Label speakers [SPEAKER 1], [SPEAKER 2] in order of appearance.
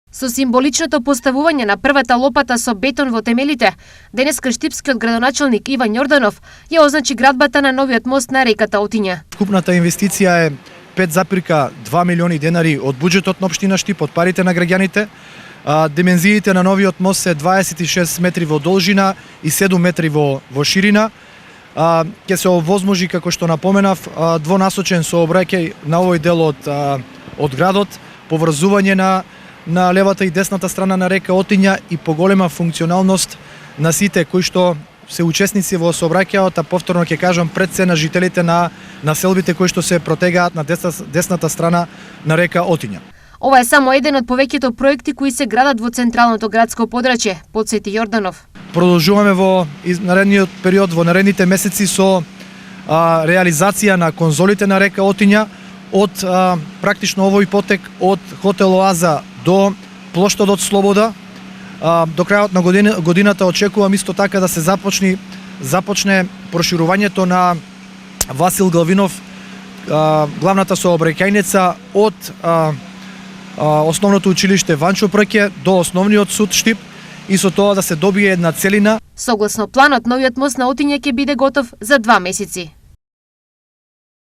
[SPEAKER 1] Со символичното поставување на првата лопата со бетон во темелите, денеска штипскиот градоначелник Иван Јорданов ја означи градбата на новиот мост на реката Отиња.
[SPEAKER 2] Купната инвестиција е 5,2 милиони денари од буџетот на општина Штип, од парите на граѓаните. Димензиите на новиот мост се 26 метри во должина и 7 метри во ширина. Ќе се овозможи, како што напоменав, двонасочен сообраќај на овој дел од градот, поврзување на левата и десната страна на река Отиња и поголема функционалност на сите кои што се учесници во сообраќајот, а повторно ќе кажам пред се на жителите на населбите кои што се протегаат на десната страна на река Отиња.
[SPEAKER 1] Ова е само еден од повеќето проекти кои се градат во централното градско подрачје, потсети Јорданов.
[SPEAKER 2] Продолжуваме во наредниот период, во наредните месеци со реализација на конзолите на река Отиња од практично овој потек од хотел Оаза до плоштадот Слобода. До крајот на годината очекувам исто така да се започне проширувањето на Васил Галвинов, главната сообраќајница од основното училиште Ванчо Прке до основниот суд Штип и со тоа да се добие една целина.
[SPEAKER 1] Согласно планот, новиот мост на Отиња ќе биде готов за 2 месеци.